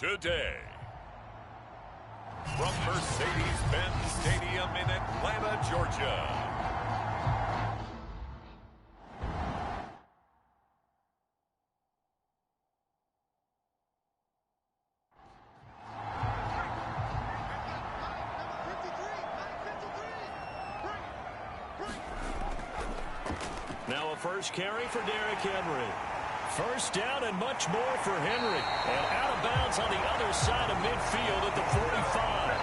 today. From Mercedes-Benz Stadium in Atlanta, Georgia. Now a first carry for Derrick Henry. First down and much more for Henry. And out of bounds on the other side of midfield at the 45.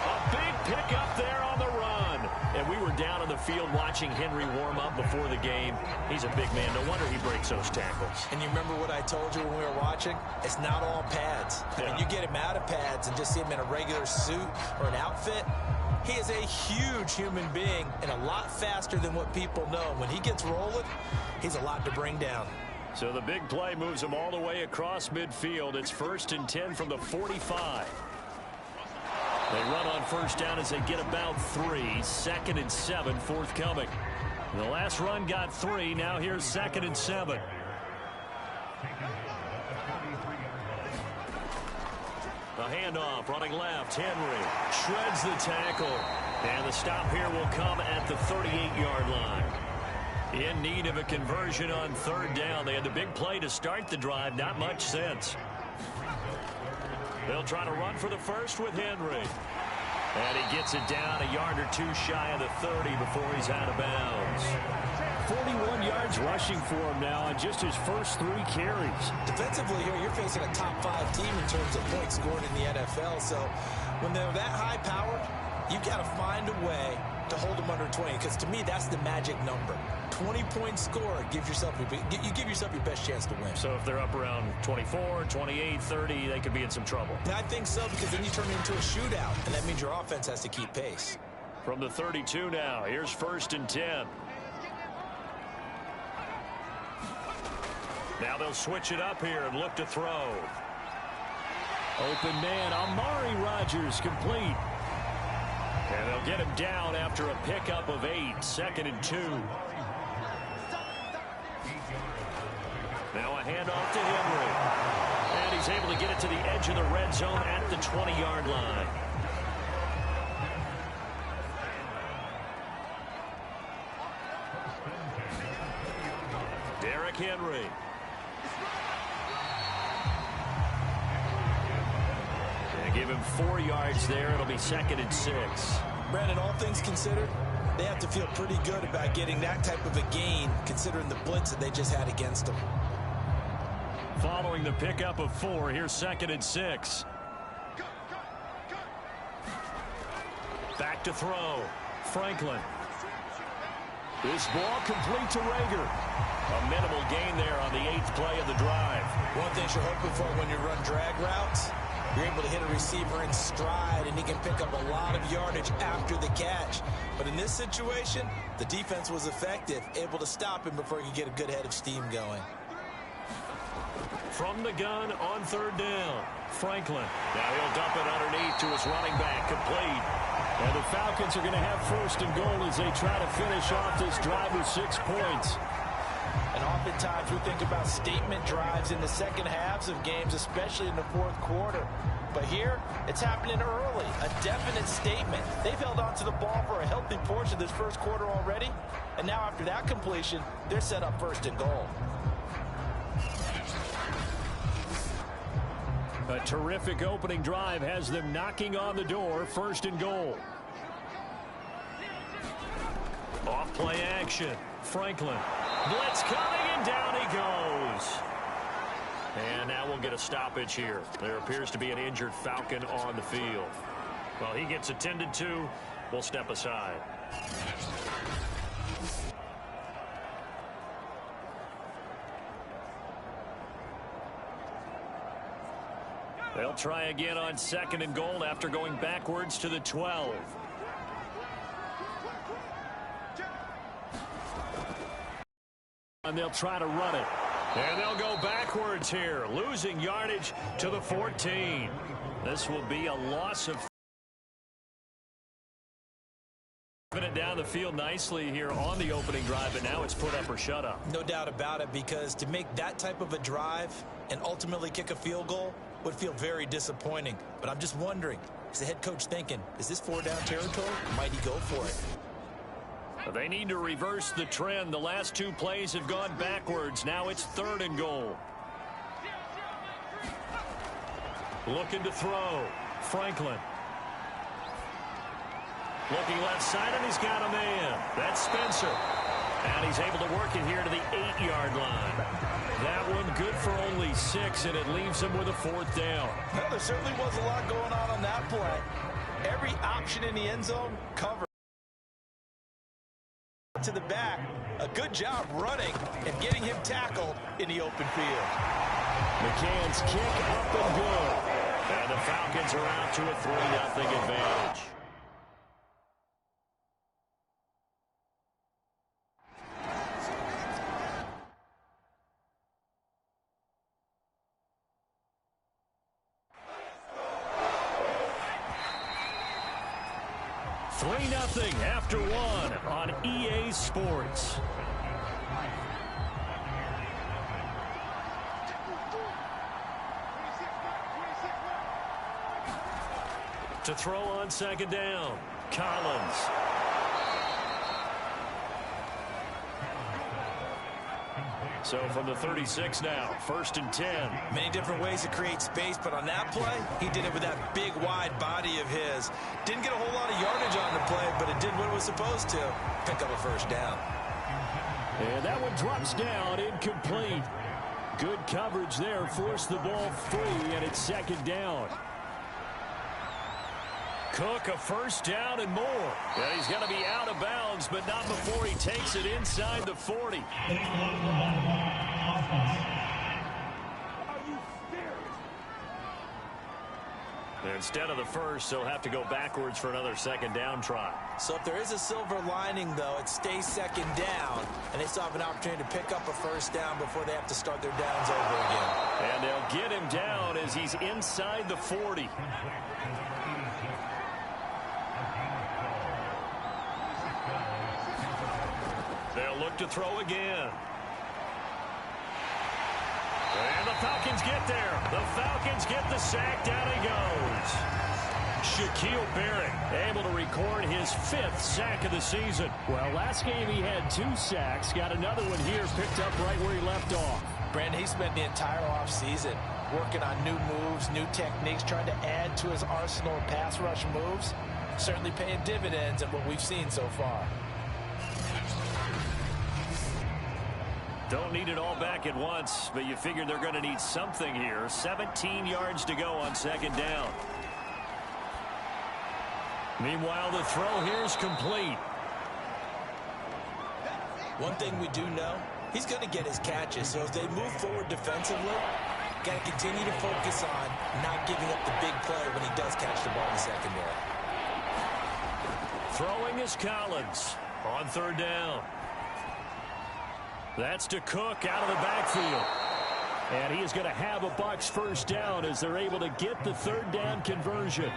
A big pickup there on the run. And we were down on the field watching Henry warm up before the game. He's a big man. No wonder he breaks those tackles. And you remember what I told you when we were watching? It's not all pads. I mean, you get him out of pads and just see him in a regular suit or an outfit. He is a huge human being and a lot faster than what people know. When he gets rolling, he's a lot to bring down. So the big play moves him all the way across midfield. It's 1st and 10 from the 45. They run on first down as they get about 3. 2nd and 7 forthcoming. The last run got 3. Now here's 2nd and 7. A handoff, running left, Henry shreds the tackle. And the stop here will come at the 38-yard line. In need of a conversion on 3rd down. They had the big play to start the drive, not much sense. They'll try to run for the first with Henry. And he gets it down a yard or 2 shy of the 30 before he's out of bounds. 41 yards rushing for him now on just his first 3 carries. Defensively here, you're facing a top 5 team in terms of points scored in the NFL. So when they're that high-powered, you've got to find a way to hold them under 20. Because to me, that's the magic number. 20-point score gives yourself you give yourself your best chance to win. So if they're up around 24, 28, 30, they could be in some trouble. I think so, because then you turn it into a shootout, and that means your offense has to keep pace. From the 32 now, here's 1st and 10. Now they'll switch it up here and look to throw. Open man, Amari Rodgers complete. And they'll get him down after a pickup of 8. 2nd and 2. Now a handoff to Henry. And he's able to get it to the edge of the red zone at the 20-yard line. Derrick Henry. They give him 4 yards there. It'll be 2nd and 6. Brandon, all things considered, they have to feel pretty good about getting that type of a gain, considering the blitz that they just had against them. Following the pickup of 4, here's 2nd and 6. Back to throw. Franklin. This ball complete to Rager. A minimal gain there on the 8th play of the drive. One thing you're hoping for when you run drag routes, you're able to hit a receiver in stride, and he can pick up a lot of yardage after the catch. But in this situation, the defense was effective, able to stop him before he could get a good head of steam going. From the gun on 3rd down, Franklin. Now he'll dump it underneath to his running back, complete. And the Falcons are going to have 1st and goal as they try to finish off this drive with 6 points. And oftentimes we think about statement drives in the second halves of games, especially in the 4th quarter. But here, it's happening early, a definite statement. They've held on to the ball for a healthy portion of this 1st quarter already. And now after that completion, they're set up 1st and goal. A terrific opening drive has them knocking on the door. 1st and goal. Off play action. Franklin. Blitz coming, and down he goes. And now we'll get a stoppage here. There appears to be an injured Falcon on the field. Well, he gets attended to. We'll step aside. They'll try again on 2nd and goal after going backwards to the 12. And they'll try to run it. And they'll go backwards here, losing yardage to the 14. This will be a loss of it down the field nicely here on the opening drive, but now it's put up or shut up. No doubt about it, because to make that type of a drive and ultimately kick a field goal, would feel very disappointing. But I'm just wondering, is the head coach thinking, is this 4-down territory? Or might he go for it? They need to reverse the trend. The last 2 plays have gone backwards. Now it's 3rd and goal. Looking to throw. Franklin. Looking left side, and he's got a man. That's Spencer. And he's able to work it here to the 8-yard line. That one good for only 6, and it leaves him with a 4th down. Well, there certainly was a lot going on that play. Every option in the end zone covered. To the back, a good job running and getting him tackled in the open field. McCann's kick up and good. And the Falcons are out to a 3-0 advantage. Nothing after 1 on EA Sports. To throw on 2nd down, Collins. So from the 36 now, 1st and 10. Many different ways to create space, but on that play, he did it with that big, wide body of his. Didn't get a whole lot of yardage on the play, but it did what it was supposed to. Pick up a 1st down. And that one drops down, incomplete. Good coverage there, forced the ball free, and it's 2nd down. Cook, a 1st down and more. Yeah, he's going to be out of bounds, but not before he takes it inside the 40. Instead of the 1st, they'll have to go backwards for another 2nd down try. So if there is a silver lining, though, it stays 2nd down, and they still have an opportunity to pick up a 1st down before they have to start their downs over again. And they'll get him down as he's inside the 40. They'll look to throw again. And the Falcons get there. The Falcons get the sack. Down he goes. Shaquille Barrett able to record his 5th sack of the season. Well, last game he had 2 sacks. Got another one here, picked up right where he left off. Brandon, he spent the entire offseason working on new moves, new techniques, trying to add to his arsenal of pass rush moves. Certainly paying dividends in what we've seen so far. Don't need it all back at once, but you figure they're going to need something here. 17 yards to go on 2nd down. Meanwhile, the throw here is complete. One thing we do know, he's going to get his catches. So as they move forward defensively, got to continue to focus on not giving up the big play when he does catch the ball in the secondary. Throwing is Collins on 3rd down. That's to Cook out of the backfield. And he is going to have a Bucs 1st down as they're able to get the 3rd down conversion.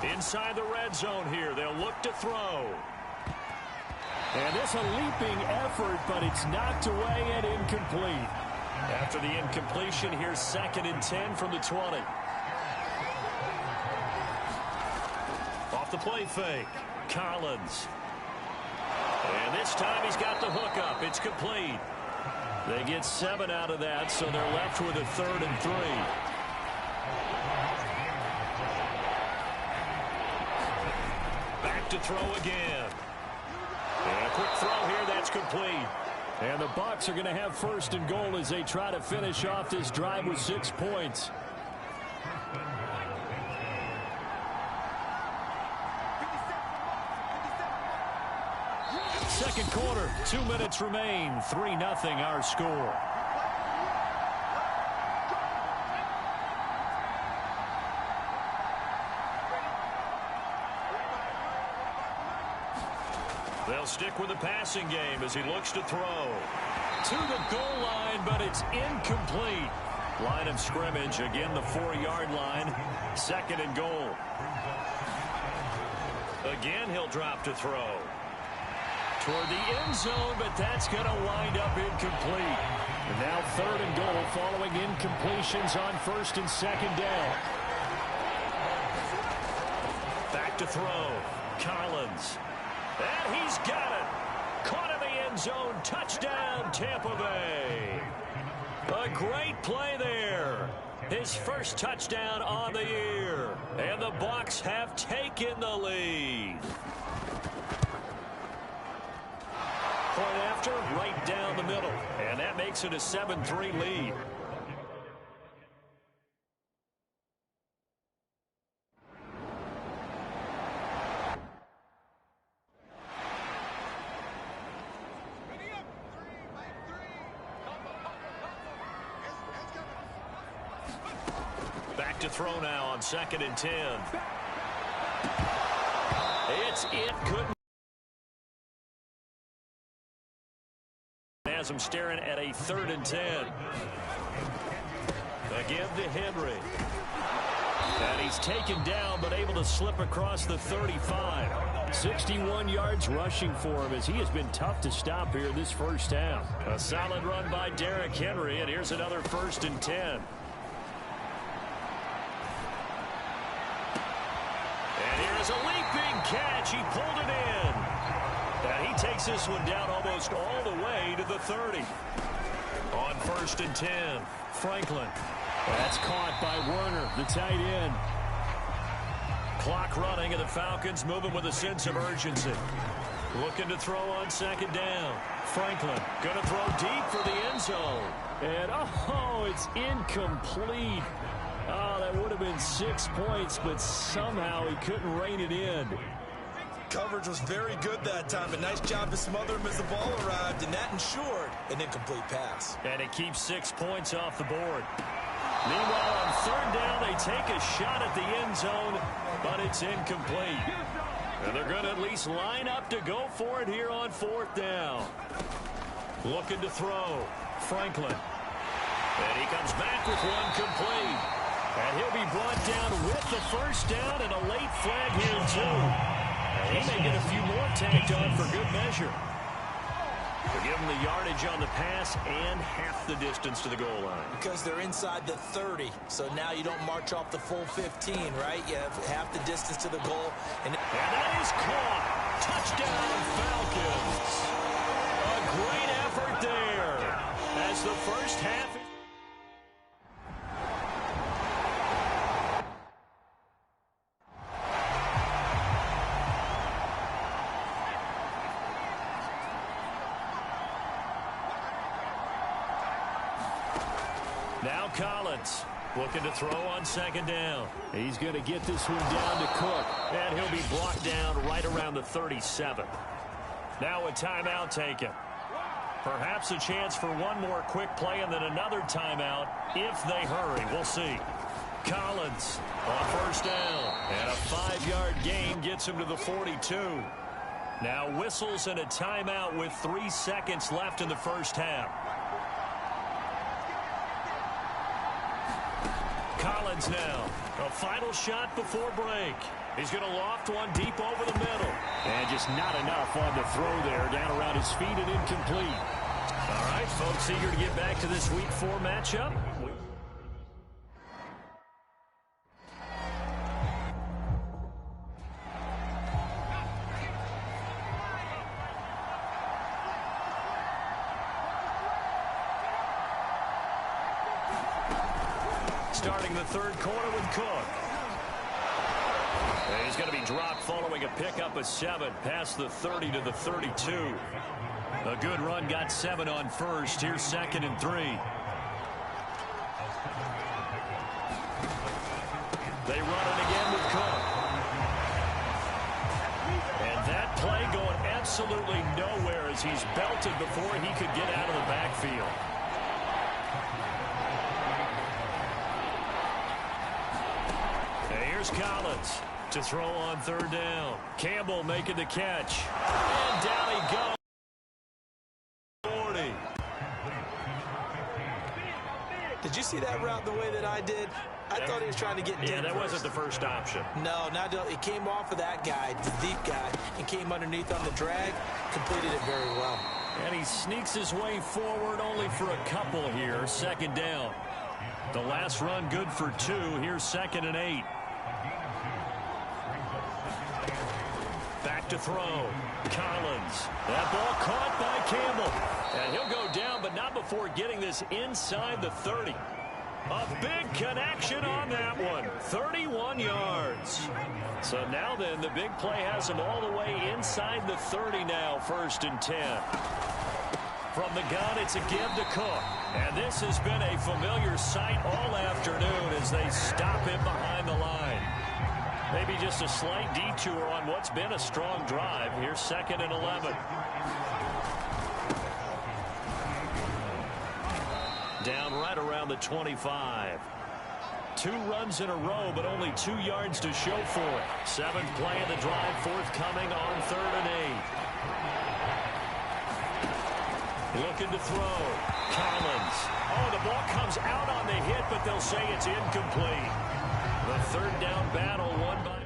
Inside the red zone here. They'll look to throw. And this a leaping effort, but it's knocked away and incomplete. After the incompletion, here's 2nd and 10 from the 20. Off the play fake. Collins. And this time he's got the hook up. It's complete. They get 7 out of that, so they're left with a 3rd and 3. Back to throw again. And a quick throw here. That's complete. And the Bucs are going to have 1st and goal as they try to finish off this drive with 6 points. Second quarter, 2 minutes remain. 3-0 our score. They'll stick with the passing game as he looks to throw. To the goal line, but it's incomplete. Line of scrimmage, again the 4-yard line. 2nd and goal. Again, he'll drop to throw. toward the end zone, but that's going to wind up incomplete. And now 3rd and goal following incompletions on 1st and 2nd down. Back to throw. Collins. And he's got it. Caught in the end zone. Touchdown, Tampa Bay. A great play there. His first touchdown on the year. And the Bucs have taken the lead. Point after, right down the middle. And that makes it a 7-3 lead. Back to throw now on 2nd and 10. It's it. Couldn't. Has him staring at a 3rd and 10. Again to Henry. And he's taken down, but able to slip across the 35. 61 yards rushing for him as he has been tough to stop here this first half. A solid run by Derrick Henry, and here's another 1st and 10. And here's a leaping catch. He pulled it in. And he takes this one down almost all the way to the 30. On 1st and 10, Franklin. That's caught by Werner, the tight end. Clock running, and the Falcons moving with a sense of urgency. Looking to throw on 2nd down. Franklin going to throw deep for the end zone. And, oh, it's incomplete. Oh, that would have been 6 points, but somehow he couldn't rein it in. Coverage was very good that time. A nice job to smother him as the ball arrived, and that ensured an incomplete pass. And it keeps 6 points off the board. Meanwhile, on 3rd down, they take a shot at the end zone, but it's incomplete. And they're going to at least line up to go for it here on 4th down. Looking to throw. Franklin. And he comes back with one complete. And he'll be brought down with the 1st down and a late flag here, too. He may get a few more tagged on for good measure. They'll give him the yardage on the pass and half the distance to the goal line. Because they're inside the 30, so now you don't march off the full 15, right? You have half the distance to the goal. And that is caught. Touchdown, Falcons. A great effort there as the first half. Now Collins looking to throw on 2nd down. He's going to get this one down to Cook. And he'll be blocked down right around the 37. Now a timeout taken. Perhaps a chance for one more quick play and then another timeout if they hurry. We'll see. Collins on 1st down. And a 5-yard gain gets him to the 42. Now whistles and a timeout with 3 seconds left in the first half. Collins now. A final shot before break. He's going to loft one deep over the middle. And just not enough on the throw there. Down around his feet and incomplete. All right, folks, eager to get back to this Week 4 matchup. Starting the 3rd quarter with Cook. And he's going to be dropped following a pickup of 7 past the 30 to the 32. A good run, got 7 on 1st. Here's 2nd and 3. They run it again with Cook. And that play going absolutely nowhere as he's belted before he could get out of the backfield. Here's Collins to throw on 3rd down. Campbell making the catch. And down he goes. 40. Did you see that route the way that I did? I thought he was trying to get deep. Yeah, that wasn't the first option. No, it came off of that guy, the deep guy, and came underneath on the drag, completed it very well. And he sneaks his way forward only for a couple here, second down. The last run good for 2. Here's 2nd and 8. Back to throw. Collins. That ball caught by Campbell. And he'll go down, but not before getting this inside the 30. A big connection on that one. 31 yards. So now then, the big play has him all the way inside the 30 now, 1st and 10. From the gun, it's a give to Cook. And this has been a familiar sight all afternoon as they stop him behind the line. Maybe just a slight detour on what's been a strong drive. Here's 2nd and 11. Down right around the 25. 2 runs in a row, but only 2 yards to show for it. 7th play of the drive forthcoming on 3rd and 8. Looking to throw. Collins. Oh, the ball comes out on the hit, but they'll say it's incomplete. The 3rd down battle won by...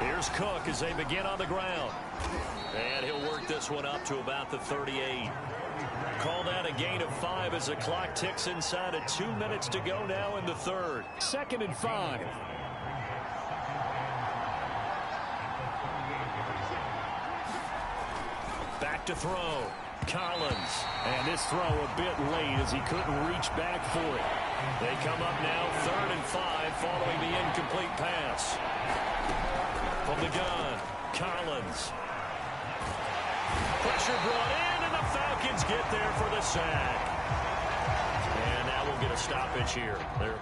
Here's Cook as they begin on the ground. And he'll work this one up to about the 38. Call that a gain of 5 as the clock ticks inside of 2 minutes to go now in the 3rd. 2nd and 5. Back to throw. Collins. And this throw a bit late as he couldn't reach back for it. They come up now 3rd and 5 following the incomplete pass. From the gun, Collins. Pressure brought in, and the Falcons get there for the sack. And now we'll get a stoppage here. There.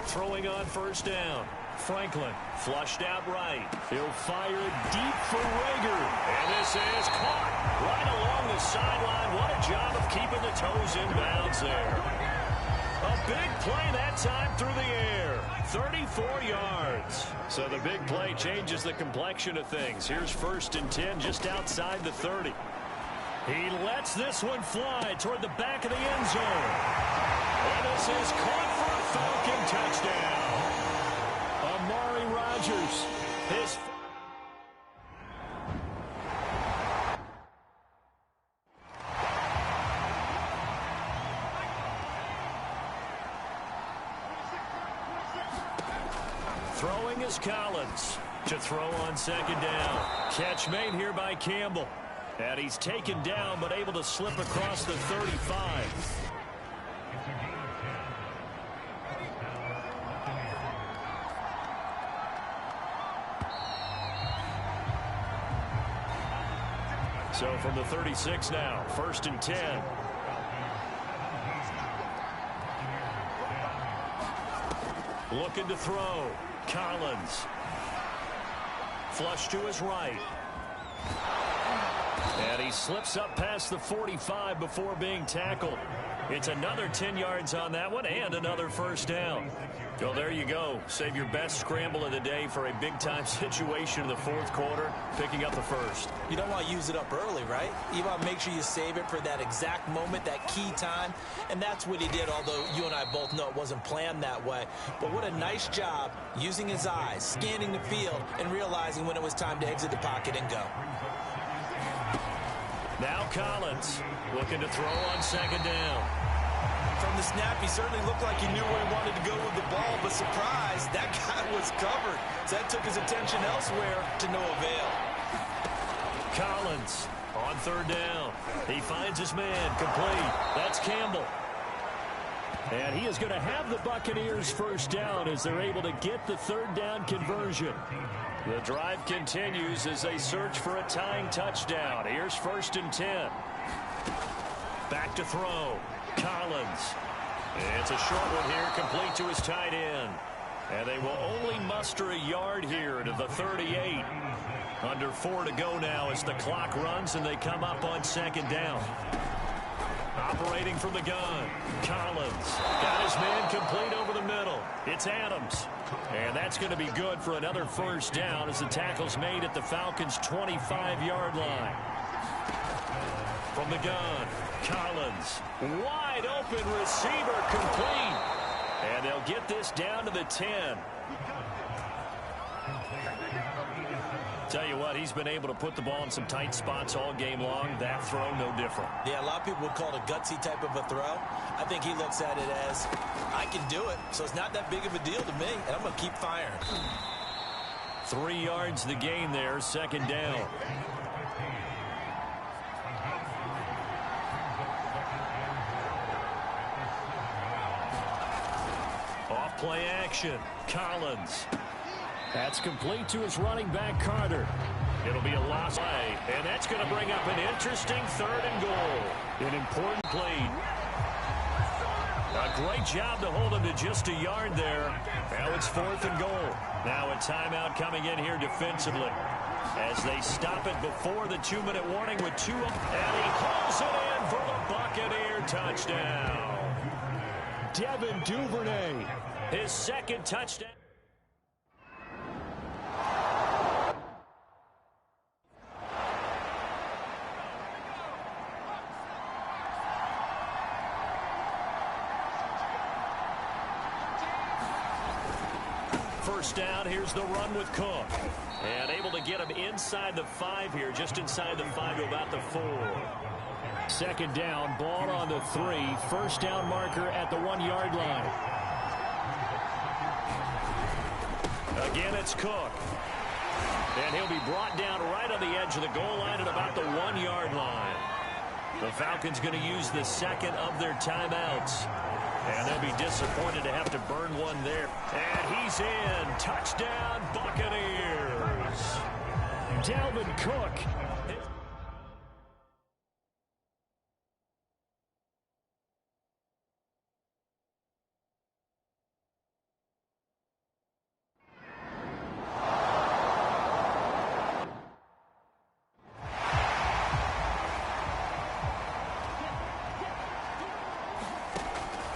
Throwing on 1st down. Franklin flushed out right. He'll fire it deep for Rager. And this is caught right along the sideline. What a job of keeping the toes in bounds there. A big play that time through the air. 34 yards. So the big play changes the complexion of things. Here's 1st and 10 just outside the 30. He lets this one fly toward the back of the end zone. And this is caught for a Falcon touchdown. Amari Rodgers, his... Throwing is Collins to throw on 2nd down. Catch made here by Campbell. And he's taken down but able to slip across the 35. So from the 36 now, 1st and 10. Looking to throw. Collins. Flush to his right. And he slips up past the 45 before being tackled. It's another 10 yards on that one and another 1st down. Well, there you go. Save your best scramble of the day for a big-time situation in the 4th quarter, picking up the 1st. You don't want to use it up early, right? You want to make sure you save it for that exact moment, that key time. And that's what he did, although you and I both know it wasn't planned that way. But what a nice job using his eyes, scanning the field, and realizing when it was time to exit the pocket and go. Now Collins looking to throw on 2nd down. From the snap, he certainly looked like he knew where he wanted to go with the ball, but surprise, that guy was covered. So that took his attention elsewhere to no avail. Collins on 3rd down. He finds his man complete. That's Campbell. And he is going to have the Buccaneers 1st down as they're able to get the 3rd down conversion. The drive continues as they search for a tying touchdown. Here's 1st and 10. Back to throw. Collins. It's a short one here, complete to his tight end. And they will only muster a yard here to the 38. Under 4 to go now as the clock runs and they come up on second down. Operating from the gun. Collins got his man complete over the middle. It's Adams. And that's going to be good for another first down as the tackle's made at the Falcons' 25-yard line. From the gun, Collins. Wide open receiver complete. And they'll get this down to the 10. Tell you what, he's been able to put the ball in some tight spots all game long. That throw, no different. Yeah, a lot of people would call it a gutsy type of a throw. I think he looks at it as, I can do it, so it's not that big of a deal to me, and I'm going to keep firing. 3 yards the gain there, second down. Off play action, Collins. That's complete to his running back, Carter. It'll be a lost play, and that's going to bring up an interesting 3rd and goal. An important play. A great job to hold him to just a yard there. Now it's 4th and goal. Now a timeout coming in here defensively as they stop it before the 2-minute warning with 2 up. And he pulls it in for the Buccaneer touchdown. Devin Duvernay. His 2nd touchdown. First down, here's the run with Cook. And able to get him inside the 5 here, just inside the 5 to about the 4. Second down, ball on the 3. First down marker at the 1-yard line. Again, it's Cook. And he'll be brought down right on the edge of the goal line at about the 1-yard line. The Falcons going to use the 2nd of their timeouts. And they'll be disappointed to have to burn one there. And he's in. Touchdown, Buccaneers. Dalvin Cook.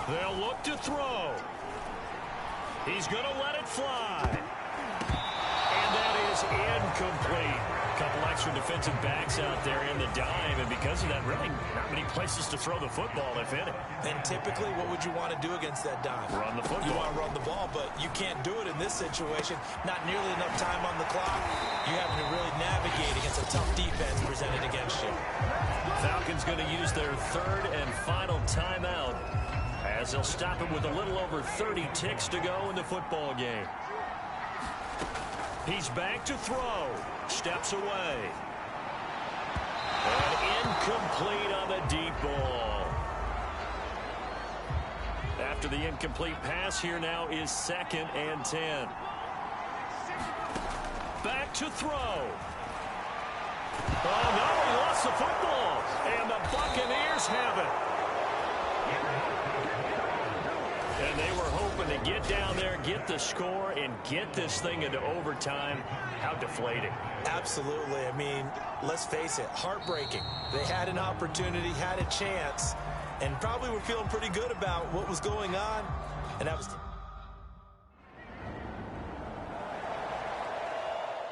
They'll look to throw. He's going to let it fly. And that is incomplete. A couple extra defensive backs out there in the dime, and because of that, really not many places to throw the football, if any. And typically, what would you want to do against that dime? Run the football. You want to run the ball, but you can't do it in this situation. Not nearly enough time on the clock. You're having to really navigate against a tough defense presented against you. Falcons going to use their 3rd and final timeout, as they'll stop it with a little over 30 ticks to go in the football game. He's back to throw. Steps away. And incomplete on the deep ball. After the incomplete pass, here now is 2nd and 10. Back to throw. Oh, no, he lost the football. And the Buccaneers have it. And they were hoping to get down there, get the score, and get this thing into overtime. How deflating. Absolutely. I mean, let's face it, heartbreaking. They had an opportunity, had a chance, and probably were feeling pretty good about what was going on. And that was...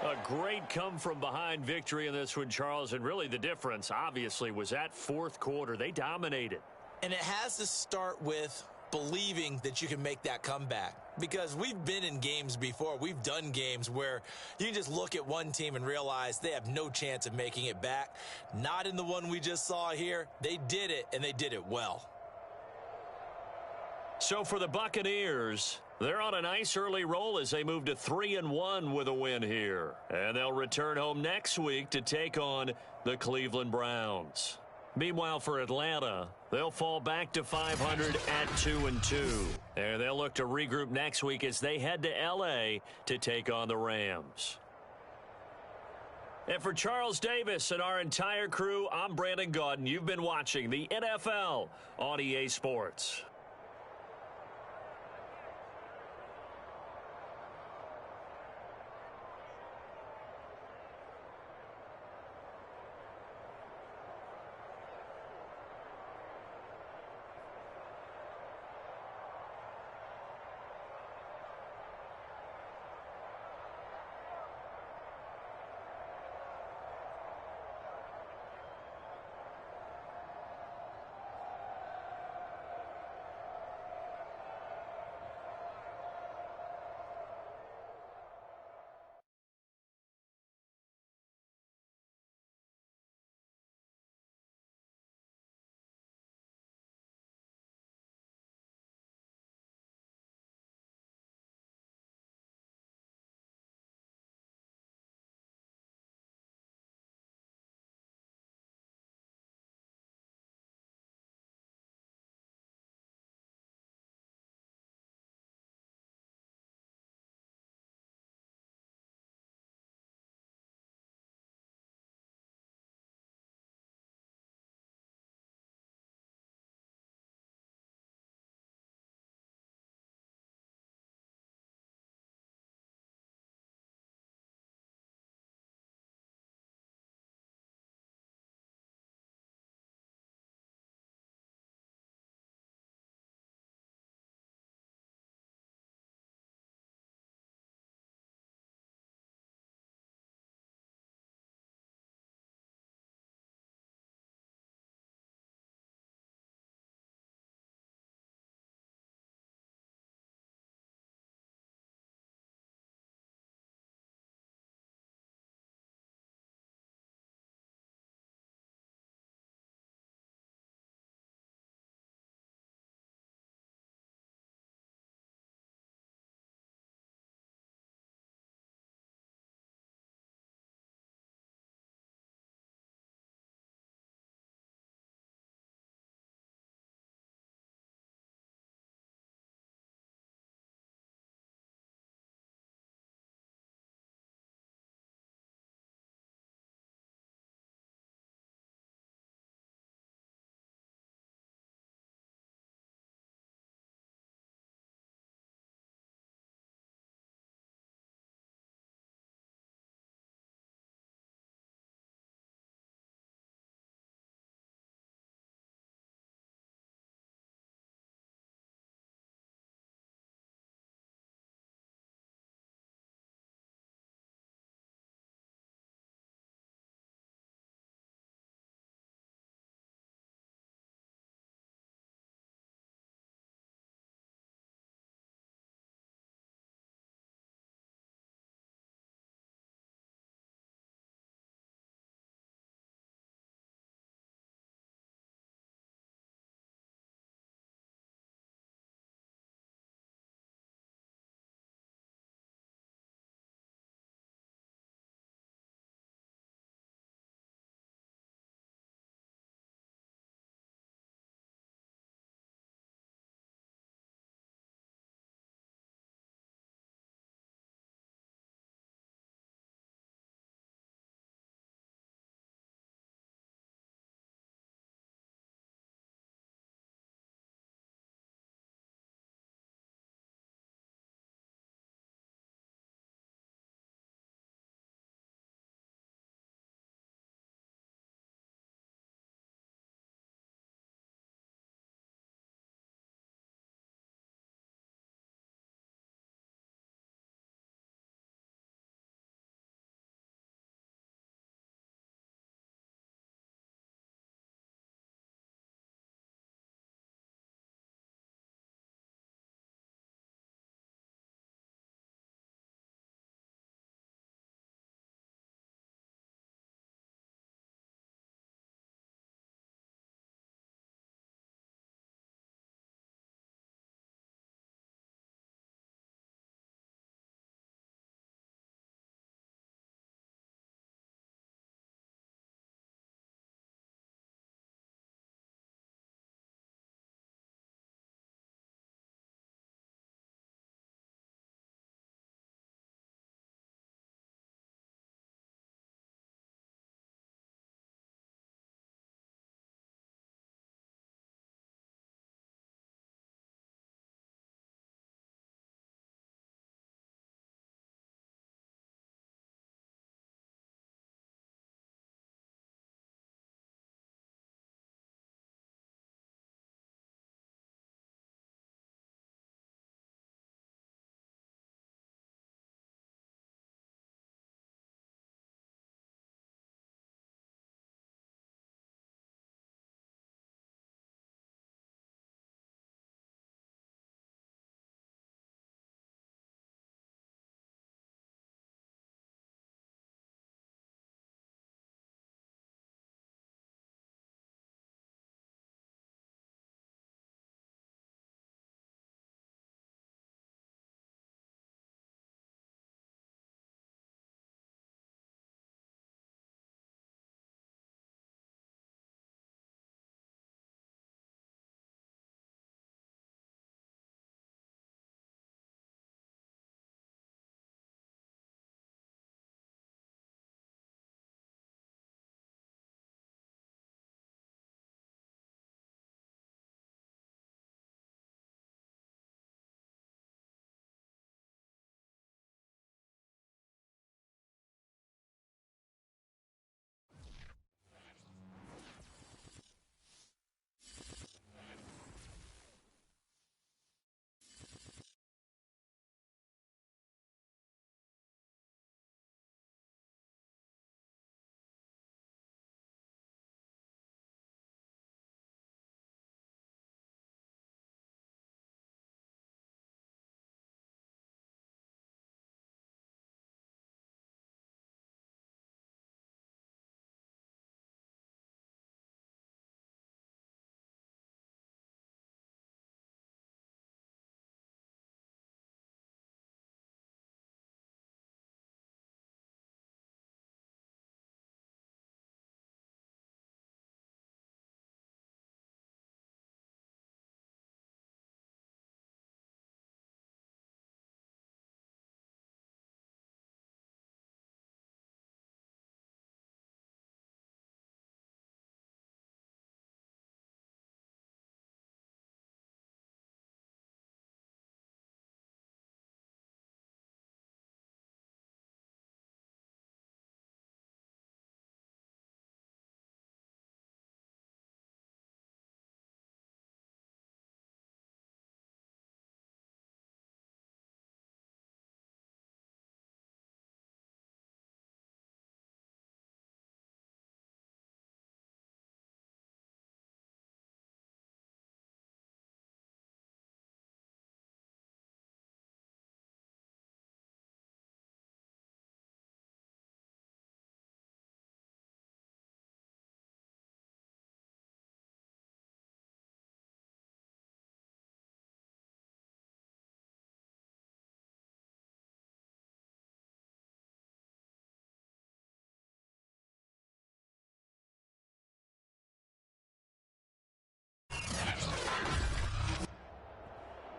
A great come-from-behind victory in this one, Charles. And really the difference, obviously, was that 4th quarter. They dominated. And it has to start with believing that you can make that comeback. Because we've been in games before. We've done games where you can just look at one team and realize they have no chance of making it back. Not in the one we just saw here. They did it, and they did it well. So for the Buccaneers, they're on a nice early roll as they move to 3-1 with a win here. And they'll return home next week to take on the Cleveland Browns. Meanwhile, for Atlanta, they'll fall back to 500 at 2-2. And they'll look to regroup next week as they head to L.A. to take on the Rams. And for Charles Davis and our entire crew, I'm Brandon Gaudin. You've been watching the NFL on EA Sports.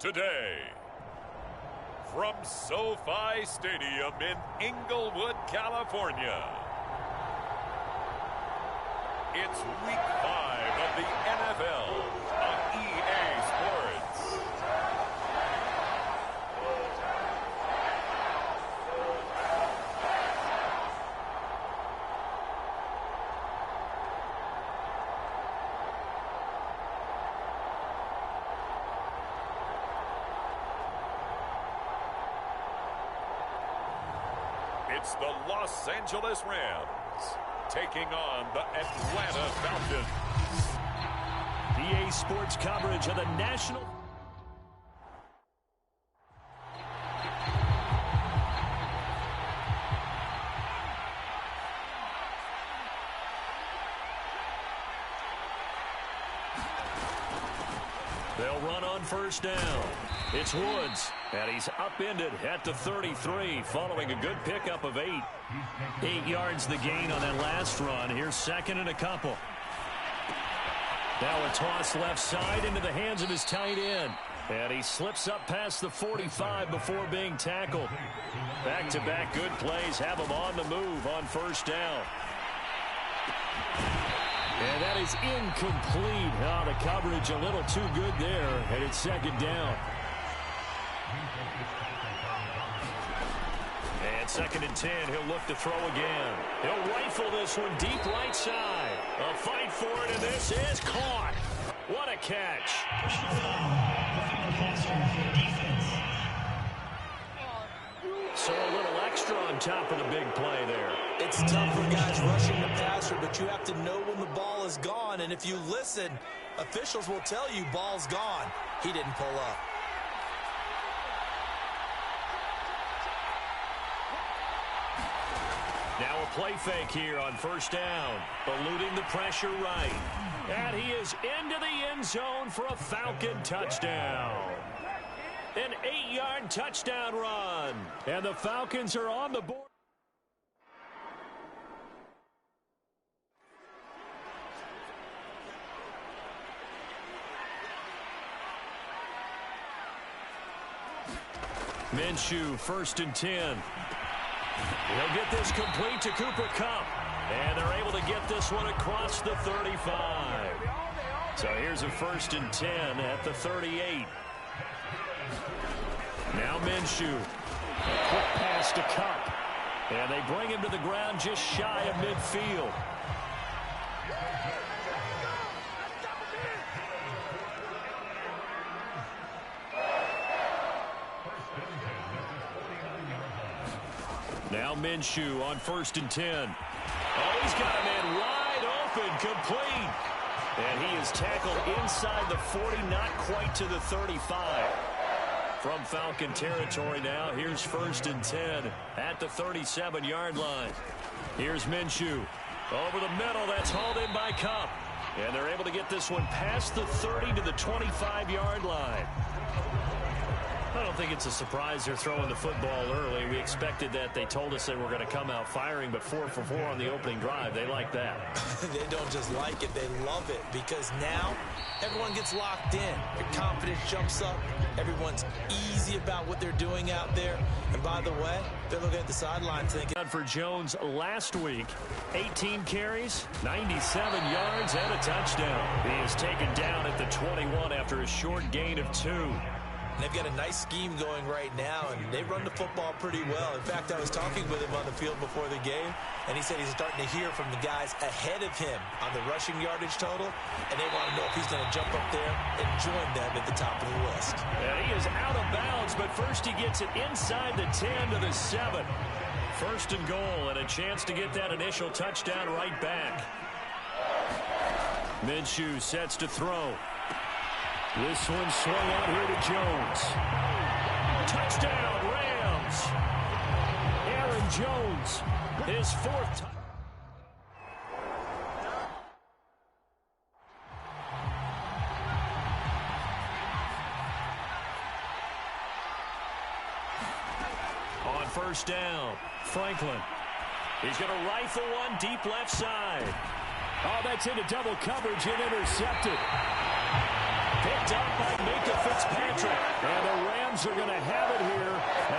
today. From SoFi Stadium in Inglewood, California, it's Week 5 of the NFL on EA Sports. It's the Los Angeles Rams taking on the Atlanta Falcons. EA Sports coverage of the national. They'll run on first down. It's Woods, and he's upended at the 33 following a good pickup of 8. 8 yards the gain on that last run. Here's second and a couple. Now a toss left side into the hands of his tight end. And he slips up past the 45 before being tackled. Back-to-back good plays have him on the move on first down. And that is incomplete. Oh, the coverage a little too good there, and it's second down. And second and 10, he'll look to throw again. He'll rifle this one deep right side. A fight for it, and this is caught. What a catch. So a little extra on top of the big play there. It's tough for guys rushing the passer, but you have to know when the ball is gone. And if you listen, officials will tell you ball's gone. He didn't pull up. Now a play fake here on first down. Eluding the pressure right. And he is into the end zone for a Falcon touchdown. An 8-yard touchdown run. And the Falcons are on the board. Minshew, first and 10. He'll get this complete to Cooper Kupp. And they're able to get this one across the 35. So here's a first and 10 at the 38. Now Minshew. A quick pass to Kupp. And they bring him to the ground just shy of midfield. Now Minshew on first and 10. Oh, he's got a man wide open, complete. And he is tackled inside the 40, not quite to the 35. From Falcon territory now, here's first and 10 at the 37-yard line. Here's Minshew. Over the middle, that's hauled in by Kupp. And they're able to get this one past the 30 to the 25-yard line. I don't think it's a surprise they're throwing the football early. We expected that. They told us they were going to come out firing, but 4 for 4 on the opening drive. They like that. They don't just like it, they love it, because now everyone gets locked in. Their confidence jumps up. Everyone's easy about what they're doing out there. And by the way, they're looking at the sideline thinking. For Jones last week, 18 carries, 97 yards, and a touchdown. He is taken down at the 21 after a short gain of 2. They've got a nice scheme going right now, and they run the football pretty well. In fact, I was talking with him on the field before the game, and he said he's starting to hear from the guys ahead of him on the rushing yardage total, and they want to know if he's going to jump up there and join them at the top of the list. And he is out of bounds, but first he gets it inside the 10 to the 7. First and goal, and a chance to get that initial touchdown right back. Minshew sets to throw. This one swung out here to Jones. Touchdown, Rams. Aaron Jones, his 4th touchdown. On first down, Franklin. He's going to rifle one deep left side. Oh, that's into double coverage and intercepted. Picked up by Minka Fitzpatrick. And the Rams are going to have it here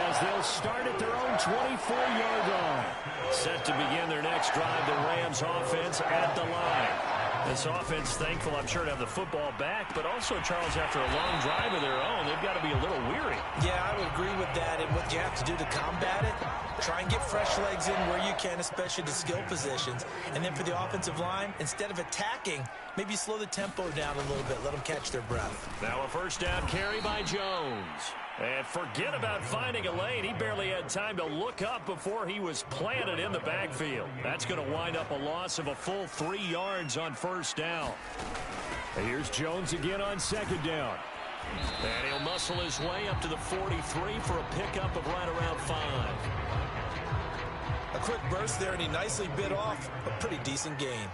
as they'll start at their own 24-yard line. Set to begin their next drive, the Rams offense at the line. This offense, thankful, I'm sure, to have the football back, but also, Charles, after a long drive of their own, they've got to be a little weary. Yeah, I would agree with that. And what you have to do to combat it, try and get fresh legs in where you can, especially the skill positions. And then for the offensive line, instead of attacking, maybe slow the tempo down a little bit. Let them catch their breath. Now a first down carry by Jones. And forget about finding a lane. He barely had time to look up before he was planted in the backfield. That's going to wind up a loss of a full 3 yards on first down. And here's Jones again on second down. And he'll muscle his way up to the 43 for a pickup of right around 5. A quick burst there, and he nicely bit off a pretty decent gain.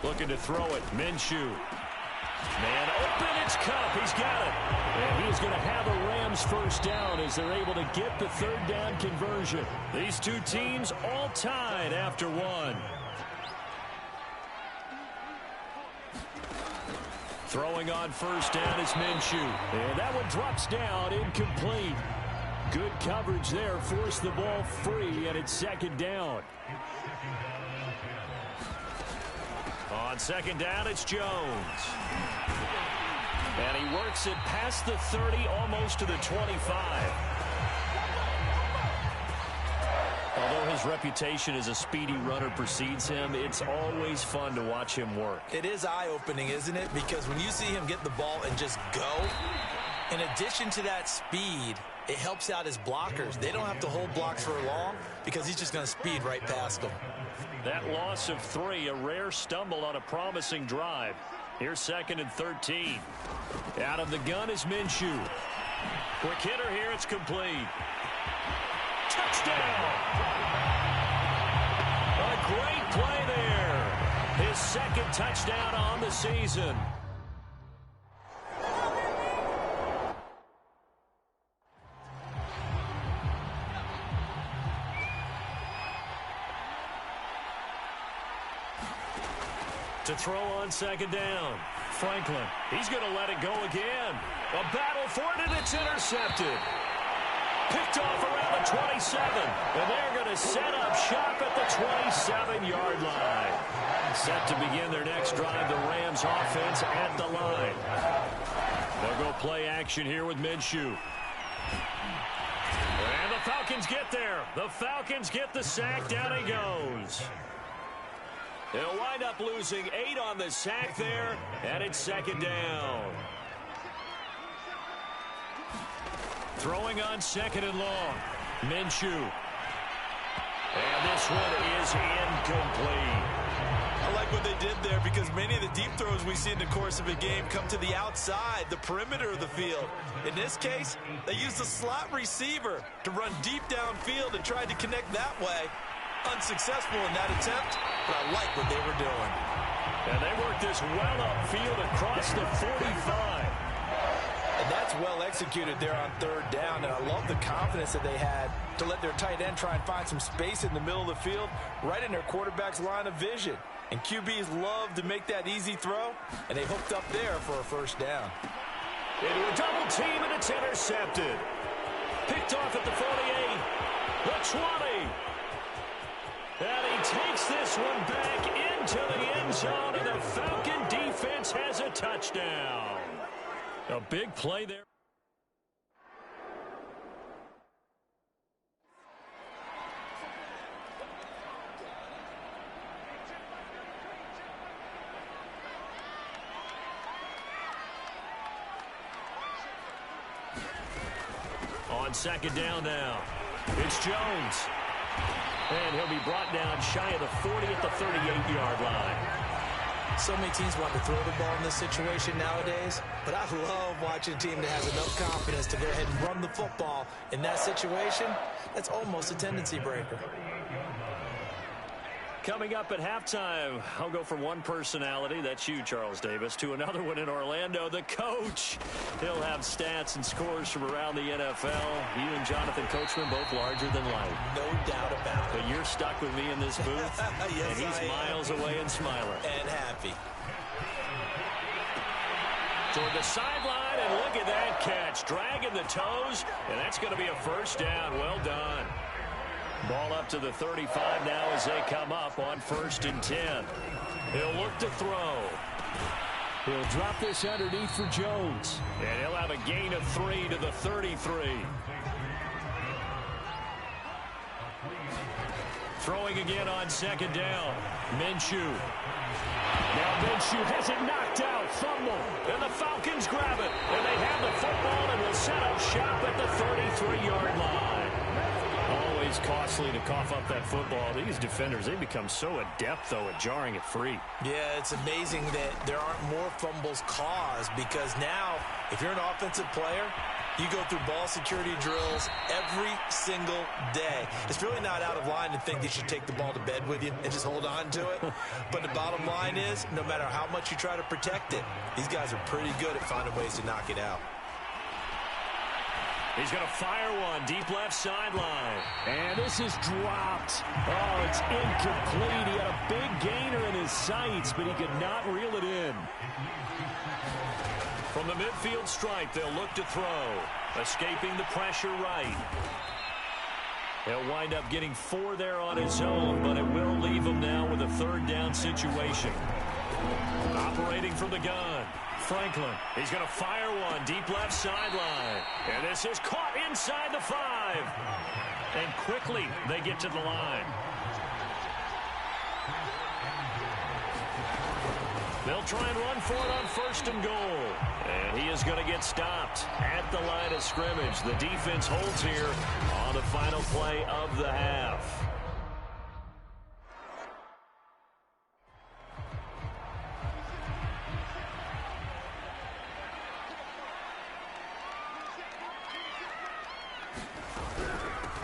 Looking to throw it, Minshew. Man open, it's Cup. He's got it. And he's going to have a Rams first down as they're able to get the third down conversion. These two teams all tied after one. Throwing on first down is Minshew. And that one drops down, incomplete. Good coverage there, forced the ball free, and it's second down. On second down, it's Jones. And he works it past the 30, almost to the 25. Although his reputation as a speedy runner precedes him, it's always fun to watch him work. It is eye-opening, isn't it? Because when you see him get the ball and just go, in addition to that speed, it helps out his blockers. They don't have to hold blocks for long because he's just going to speed right past them. That loss of 3, a rare stumble on a promising drive. Here's second and 13. Out of the gun is Minshew. Quick hitter here, it's complete. Touchdown! A great play there. His second touchdown on the season. To throw on second down. Franklin, he's going to let it go again. A battle for it, and it's intercepted. Picked off around the 27. And they're going to set up shop at the 27-yard line. Set to begin their next drive, the Rams offense at the line. They'll go play action here with Minshew. And the Falcons get there. The Falcons get the sack. Down he goes. They'll wind up losing 8 on the sack there, and it's second down. Throwing on second and long. Minshew. And this one is incomplete. I like what they did there because many of the deep throws we see in the course of a game come to the outside, the perimeter of the field. In this case, they used a slot receiver to run deep downfield and tried to connect that way. Unsuccessful in that attempt, but I like what they were doing. And they worked this well upfield across the 45. And that's well executed there on third down, and I love the confidence that they had to let their tight end try and find some space in the middle of the field, right in their quarterback's line of vision. And QBs love to make that easy throw, and they hooked up there for a first down. Into a double team, and it's intercepted. Picked off at the 48, the 20. And he takes this one back into the end zone, and the Falcon defense has a touchdown. A big play there. On second down now, it's Jones. And he'll be brought down shy of the 40 at the 38-yard line. So many teams want to throw the ball in this situation nowadays, but I love watching a team that has enough confidence to go ahead and run the football in that situation. That's almost a tendency breaker. Coming up at halftime, I'll go from one personality, that's you, Charles Davis, to another one in Orlando, the coach. He'll have stats and scores from around the NFL. You and Jonathan Coachman both larger than life. No doubt about it. But you're stuck with me in this booth, yes, and he's miles away and smiling. And happy. Toward the sideline, and look at that catch. Dragging the toes, and that's going to be a first down. Well done. Ball up to the 35 now as they come up on 1st and 10. He'll look to throw. He'll drop this underneath for Jones. And he'll have a gain of 3 to the 33. Throwing again on 2nd down. Minshew. Now Minshew has it knocked out. Fumble. And the Falcons grab it. And they have the football and will set up shop at the 33-yard line. Always costly to cough up that football. These defenders, they become so adept, though, at jarring it free. Yeah, it's amazing that there aren't more fumbles caused, because now, if you're an offensive player, you go through ball security drills every single day. It's really not out of line to think you should take the ball to bed with you and just hold on to it. But the bottom line is, no matter how much you try to protect it, these guys are pretty good at finding ways to knock it out. He's going to fire one deep left sideline. And this is dropped. Oh, it's incomplete. He had a big gainer in his sights, but he could not reel it in. From the midfield stripe, they'll look to throw. Escaping the pressure right. He'll wind up getting 4 there on his own, but it will leave him now with a 3rd down situation. Operating from the gun. Franklin. He's going to fire one deep left sideline. And this is caught inside the 5. And quickly they get to the line. They'll try and run for it on 1st and goal. And he is going to get stopped at the line of scrimmage. The defense holds here on the final play of the half.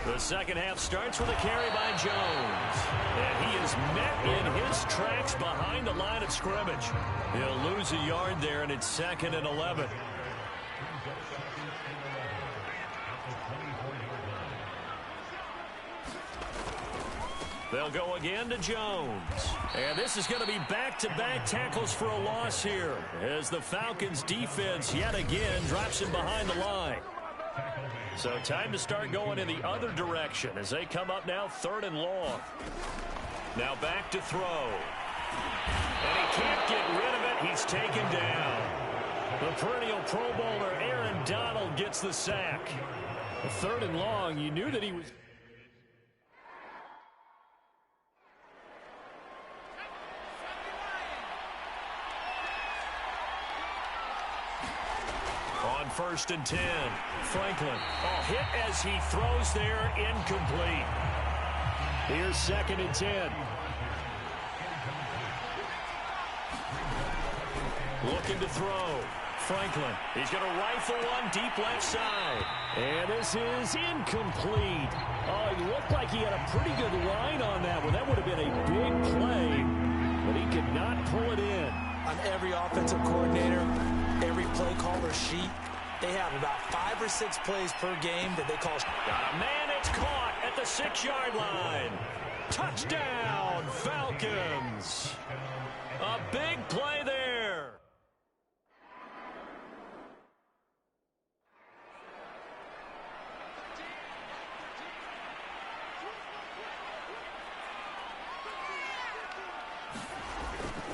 The second half starts with a carry by Jones. And he is met in his tracks behind the line of scrimmage. He'll lose a yard there, and it's 2nd and 11. They'll go again to Jones. And this is going to be back-to-back tackles for a loss here, as the Falcons defense yet again drops him behind the line. So time to start going in the other direction as they come up now 3rd and long. Now back to throw. And he can't get rid of it. He's taken down. The perennial Pro Bowler Aaron Donald gets the sack. 3rd and long, you knew that he was... On 1st and 10, Franklin. Oh, hit as he throws there, incomplete. Here's 2nd and 10. Looking to throw. Franklin. He's going to rifle one deep left side. And this is incomplete. Oh, it looked like he had a pretty good line on that one. That would have been a big play, but he could not pull it in. On every offensive coordinator, every play caller sheet, they have about 5 or 6 plays per game that they call. Got a man, it's caught at the 6-yard line. Touchdown, Falcons. A big play there.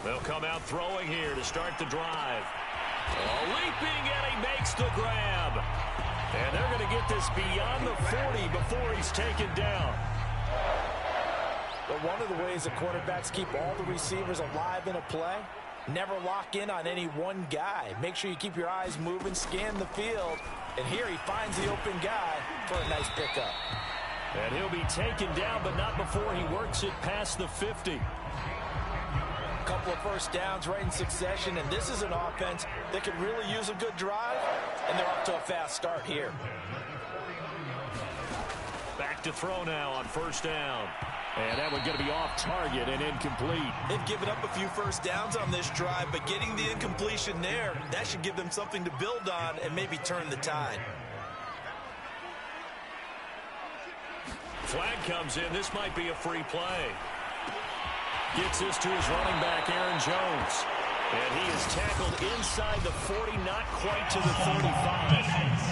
They'll come out throwing here to start the drive. Leaping, and he makes the grab. And they're going to get this beyond the 40 before he's taken down. But one of the ways the quarterbacks keep all the receivers alive in a play, never lock in on any one guy. Make sure you keep your eyes moving, scan the field. And here he finds the open guy for a nice pickup. And he'll be taken down, but not before he works it past the 50. Couple of first downs right in succession, and this is an offense that could really use a good drive, and they're off to a fast start here. Back to throw now on 1st down. And that one going to be off target and incomplete. They've given up a few first downs on this drive, but getting the incompletion there, that should give them something to build on and maybe turn the tide. Flag comes in. This might be a free play. Gets this to his running back, Aaron Jones. And he is tackled inside the 40, not quite to the 35.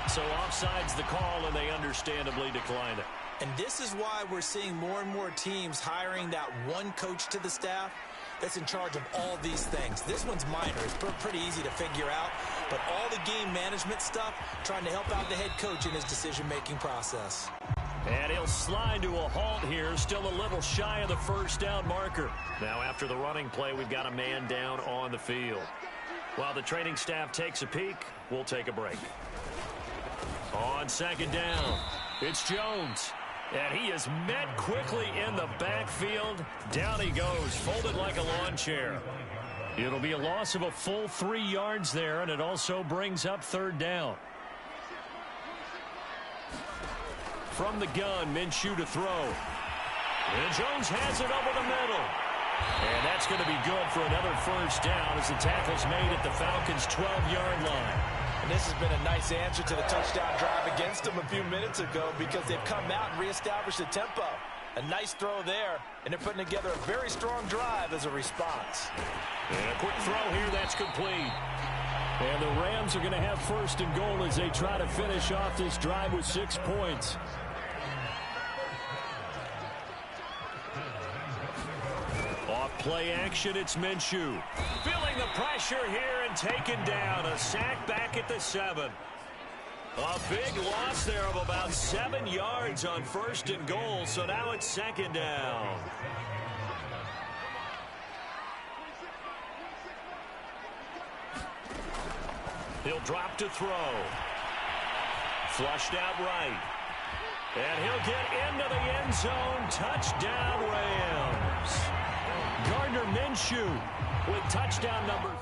So offside's the call, and they understandably decline it. And this is why we're seeing more and more teams hiring that one coach to the staff that's in charge of all these things. This one's minor. It's pretty easy to figure out. But all the game management stuff, trying to help out the head coach in his decision-making process. And he'll slide to a halt here, still a little shy of the first down marker. Now after the running play, we've got a man down on the field. While the training staff takes a peek, we'll take a break. On second down, it's Jones. And he is met quickly in the backfield. Down he goes, folded like a lawn chair. It'll be a loss of a full 3 yards there, and it also brings up third down. From the gun, Minshew to throw. And Jones has it over the middle. And that's going to be good for another first down as the tackle's made at the Falcons' 12-yard line. And this has been a nice answer to the touchdown drive against them a few minutes ago because they've come out and reestablished the tempo. A nice throw there, and they're putting together a very strong drive as a response. And a quick throw here, that's complete. And the Rams are going to have first and goal as they try to finish off this drive with 6 points. Off play action, it's Minshew. Feeling the pressure here and taken down. A sack back at the 7. A big loss there of about 7 yards on first and goal, so now it's second down. He'll drop to throw. Flushed out right. And he'll get into the end zone. Touchdown, Rams. Gardner Minshew with touchdown number 4.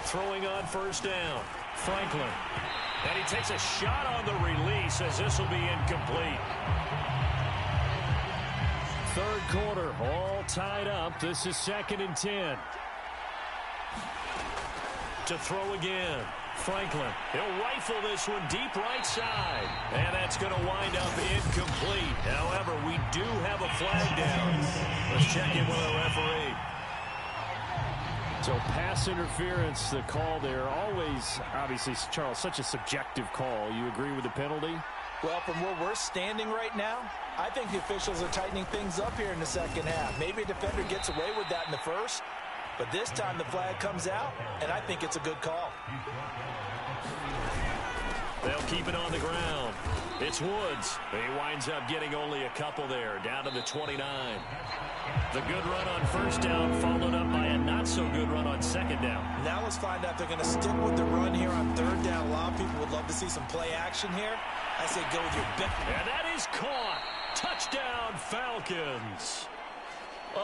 Throwing on first down. Franklin. And he takes a shot on the release as this will be incomplete. Third quarter, all tied up. This is 2nd and 10. To throw again. Franklin. He'll rifle this one deep right side. And that's going to wind up incomplete. However, we do have a flag down. Let's check in with the referee. So pass interference, the call there. Always, obviously, Charles, such a subjective call. You agree with the penalty? Well, from where we're standing right now, I think the officials are tightening things up here in the second half. Maybe a defender gets away with that in the first, but this time the flag comes out, and I think it's a good call. They'll keep it on the ground. It's Woods. He winds up getting only a couple there, down to the 29. The good run on first down followed up by a not-so-good run on second down. Now let's find out if they're going to stick with the run here on third down. A lot of people would love to see some play action here. I say go with your bet. And that is caught. Touchdown, Falcons.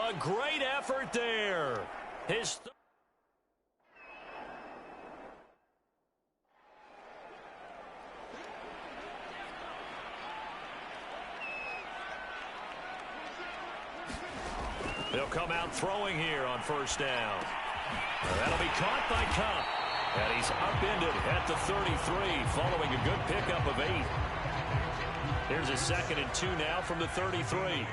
A great effort there. His They'll come out throwing here on first down. That'll be caught by Cup. And he's upended at the 33 following a good pickup of 8. Here's a 2nd and 2 now from the 33.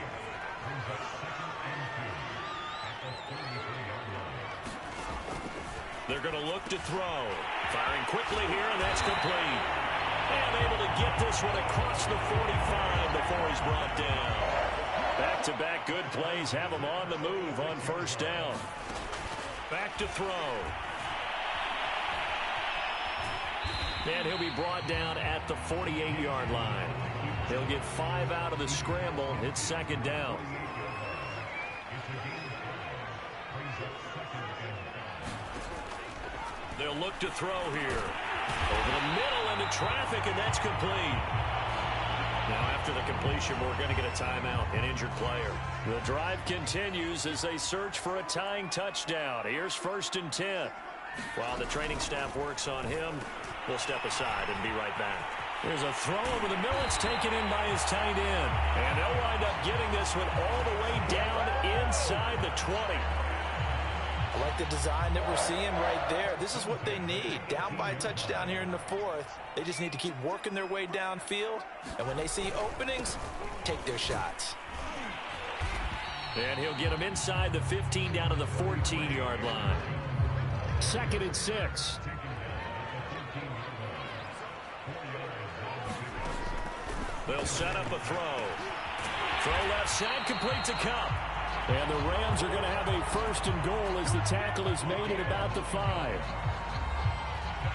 They're going to look to throw. Firing quickly here, and that's complete. And able to get this one across the 45 before he's brought down. Back-to-back good plays have him on the move on first down. Back to throw. And he'll be brought down at the 48-yard line. He'll get 5 out of the scramble. It's second down. They'll look to throw here. Over the middle into traffic, and that's complete. Now after the completion, we're going to get a timeout, an injured player. The drive continues as they search for a tying touchdown. Here's 1st and 10. While the training staff works on him, we'll step aside and be right back. There's a throw over the middle. It's taken in by his tight end. And they'll wind up getting this one all the way down inside the 20. I like the design that we're seeing right there. This is what they need. Down by a touchdown here in the fourth. They just need to keep working their way downfield. And when they see openings, take their shots. And he'll get them inside the 15 down to the 14-yard line. 2nd and 6. They'll set up a throw. Throw left side, complete to Cup. And the Rams are going to have a 1st and goal as the tackle is made at about the 5.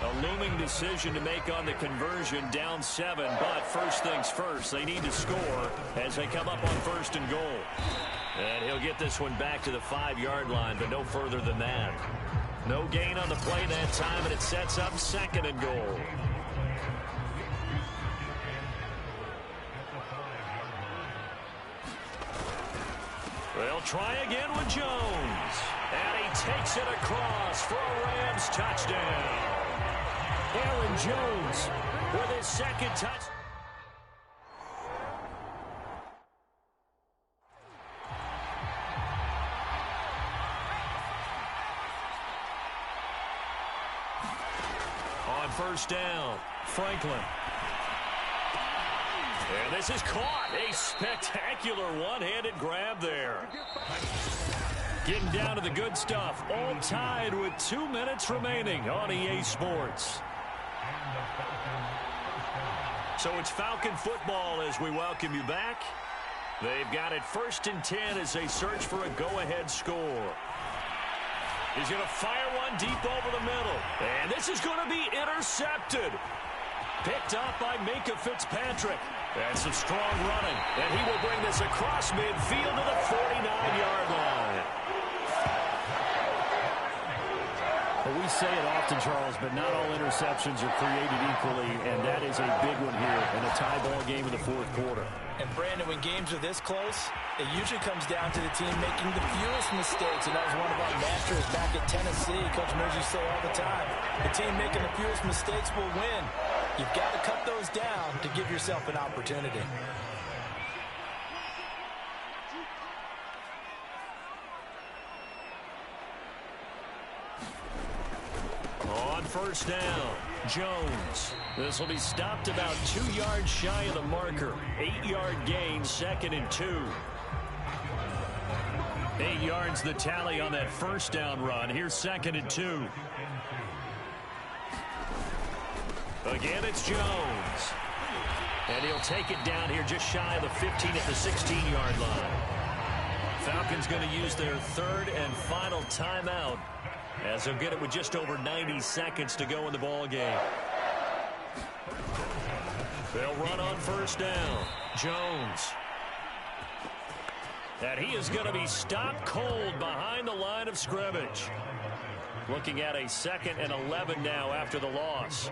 A looming decision to make on the conversion, down 7. But first things first, they need to score as they come up on 1st and goal. And he'll get this one back to the 5-yard line, but no further than that. No gain on the play that time, and it sets up 2nd and goal. They'll try again with Jones. And he takes it across for a Rams touchdown. Aaron Jones with his 2nd touch. On 1st down, Franklin. And this is caught. A spectacular one-handed grab there. Getting down to the good stuff. All tied with 2 minutes remaining on EA Sports. So it's Falcon football as we welcome you back. They've got it 1st and 10 as they search for a go-ahead score. He's going to fire one deep over the middle. And this is going to be intercepted. Picked up by Minkah Fitzpatrick. And some strong running. And he will bring this across midfield to the 49-yard line. Well, we say it often, Charles, but not all interceptions are created equally, and that is a big one here in a tie ball game in the 4th quarter. And, Brandon, when games are this close, it usually comes down to the team making the fewest mistakes, and that was one of our mantras back at Tennessee. Coach Murphy say all the time, the team making the fewest mistakes will win. You've got to cut those down to give yourself an opportunity. On 1st down, Jones. This will be stopped about 2 yards shy of the marker. 8-yard gain, 2nd and 2. 8 yards the tally on that 1st down run. Here's 2nd and 2. Again, it's Jones. And he'll take it down here just shy of the 15 at the 16-yard line. Falcons going to use their 3rd and final timeout as they'll get it with just over 90 seconds to go in the ball game. They'll run on 1st down. Jones. And he is going to be stopped cold behind the line of scrimmage. Looking at a 2nd and 11 now after the loss.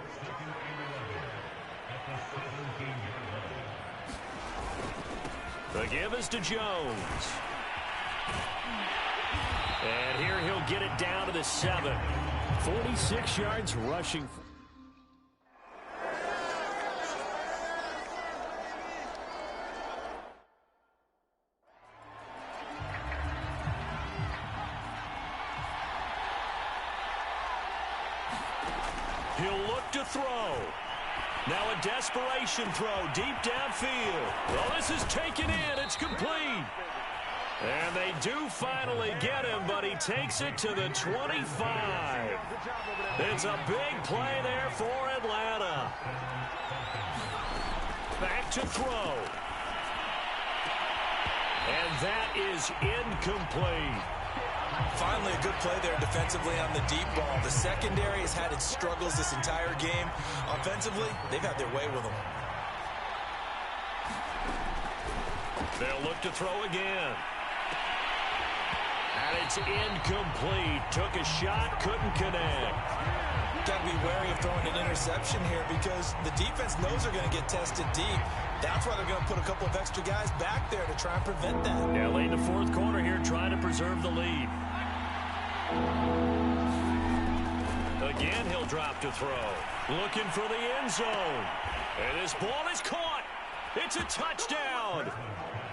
The give is to Jones. And here he'll get it down to the 7. 46 yards rushing. He'll look to throw. Now a desperation throw deep downfield. Well, this is taken in. It's complete. And they do finally get him, but he takes it to the 25. It's a big play there for Atlanta. Back to throw. And that is incomplete. Finally, a good play there defensively on the deep ball. The secondary has had its struggles this entire game. Offensively, they've had their way with them. They'll look to throw again. And it's incomplete. Took a shot, couldn't connect. Got to be wary of throwing an interception here because the defense knows they're going to get tested deep. That's why they're going to put a couple of extra guys back there to try and prevent that. Yeah, late in the 4th quarter here, trying to preserve the lead. Again, he'll drop to throw. Looking for the end zone. And this ball is caught. It's a touchdown.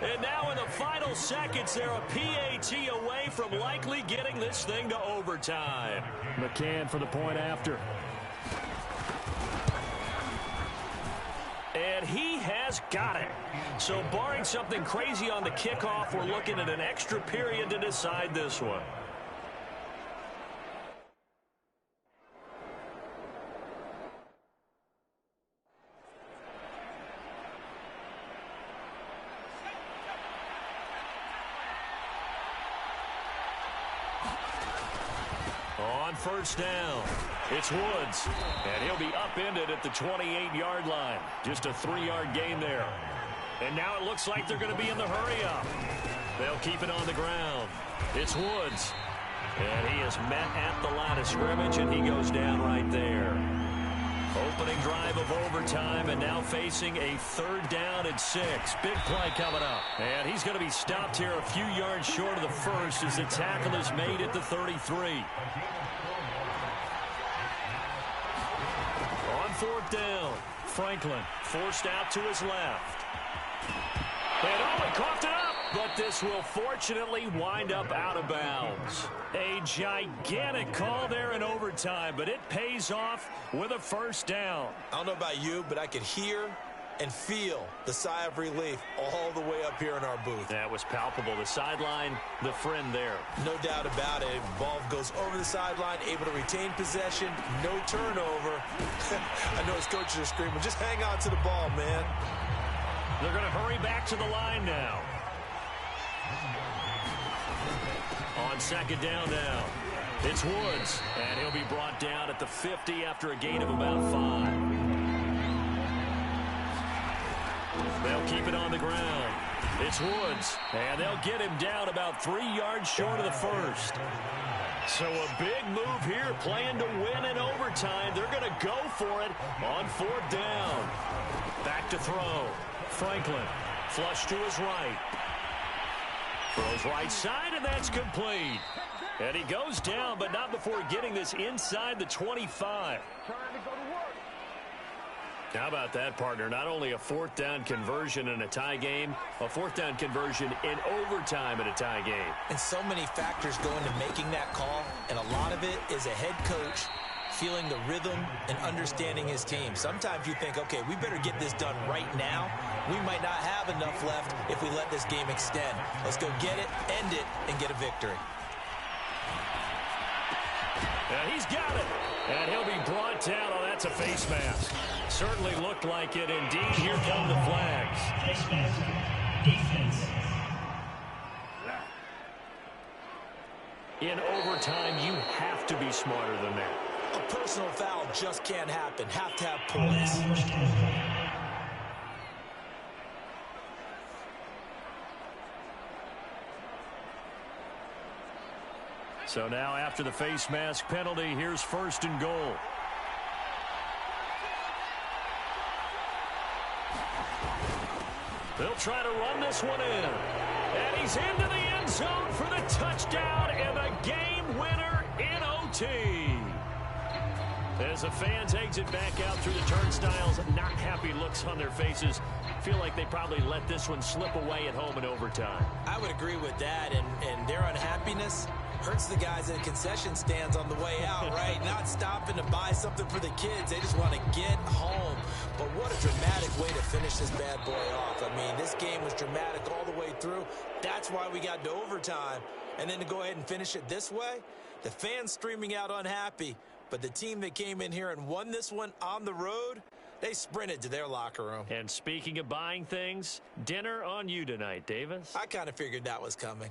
And now in the final seconds, they're a PAT away from likely getting this thing to overtime. McCann for the point after. And he has got it. So barring something crazy on the kickoff, we're looking at an extra period to decide this one. On first down, it's Woods, and he'll be upended at the 28-yard line. Just a 3-yard gain there. And now it looks like they're going to be in the hurry-up. They'll keep it on the ground. It's Woods, and he is met at the line of scrimmage, and he goes down right there. Opening drive of overtime, and now facing a 3rd down and 6. Big play coming up. And he's going to be stopped here a few yards short of the first as the tackle is made at the 33. On 4th down, Franklin forced out to his left. And he coughed it up, but this will fortunately wind up out of bounds. A gigantic call there in overtime, but it pays off with a 1st down. I don't know about you, but I could hear and feel the sigh of relief all the way up here in our booth. That was palpable. The sideline, the friend there. No doubt about it. Ball goes over the sideline, able to retain possession, no turnover. I know his coaches are screaming, just hang on to the ball, man. They're going to hurry back to the line now. On 2nd down now, it's Woods, and he'll be brought down at the 50 after a gain of about 5. They'll keep it on the ground. It's Woods, and they'll get him down about 3 yards short of the first. So a big move here, playing to win in overtime. They're going to go for it on 4th down. Back to throw. Franklin, flush to his right. Throws right side, and that's complete. And he goes down, but not before getting this inside the 25. How about that, partner? Not only a 4th down conversion in a tie game, a 4th down conversion in overtime in a tie game. And so many factors go into making that call, and a lot of it is a head coach feeling the rhythm and understanding his team. Sometimes you think, okay, we better get this done right now. We might not have enough left if we let this game extend. Let's go get it, end it, and get a victory. And he's got it. And he'll be brought down. Oh, that's a face mask. Certainly looked like it. Indeed, here come the flags. Face mask. Defense. In overtime, you have to be smarter than that. A personal foul just can't happen. Have to have poise. So now after the face mask penalty, here's 1st and goal. They'll try to run this one in. And he's into the end zone for the touchdown and the game winner in OT. As the fans exit back out through the turnstiles, not happy looks on their faces. Feel like they probably let this one slip away at home in overtime. I would agree with that, and their unhappiness hurts the guys in the concession stands on the way out, right? Not stopping to buy something for the kids. They just want to get home. But what a dramatic way to finish this bad boy off. I mean, this game was dramatic all the way through. That's why we got to overtime. And then to go ahead and finish it this way, the fans streaming out unhappy. But the team that came in here and won this one on the road, they sprinted to their locker room. And speaking of buying things, dinner on you tonight, Davis. I kind of figured that was coming.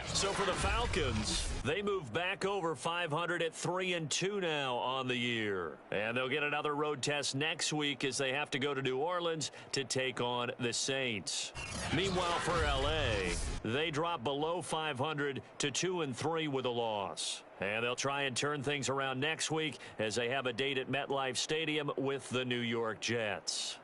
So for the Falcons, they move back over 500 at 3-2 now on the year. And they'll get another road test next week as they have to go to New Orleans to take on the Saints. Meanwhile, for L.A., they drop below 500 to 2-3 with a loss. And they'll try and turn things around next week as they have a date at MetLife Stadium with the New York Jets.